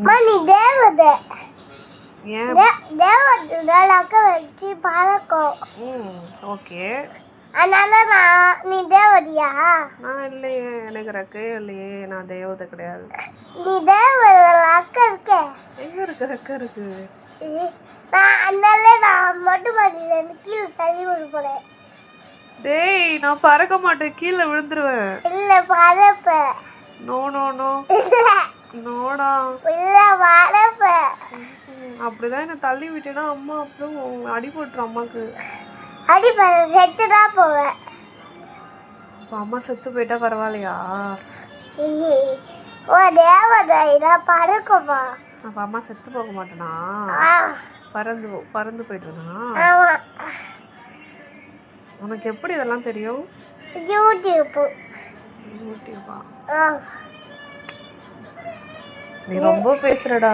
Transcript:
மணி தேவதை. ஏன் தேவதை வச்சு பழக்கம். ஓகே. அதனால நீ தேவதையா? நான் இல்லையே, எனக்கு ரெக்கையே இல்லையே, நான் தேவதை கிடையாது. நீ தேவதை அக்கா இருக்க. எங்க இருக்கு ரெக்கை இருக்கு? அதனால நான் மொட்டை மாடியில இருந்து கீழே தள்ளி விடுறேன். டேய், நான் பறக்க மாட்டேன், கீழே விழுந்துருவேன். இல்ல பறப்ப. நோ நோ நோ நோடா. இல்ல பறப்ப. அப்படிதான் என்ன தள்ளி விட்டேன்னா அம்மா அப்புறம் அடிபட்டுரும். அம்மாக்கு அடிப்பட செத்துதான் போவேன். அப்ப அம்மா செத்து போயிட்டா பரவாயில்லையா? ஓ தேவதை நான் பறக்குமா? அப்ப அம்மா செத்து போக மாட்டேனா? பறந்து போயிட்டுனா? உனக்கு எப்படி இதெல்லாம் தெரியும்? யூடியூபா? நீ ரொம்ப பேசுறடா.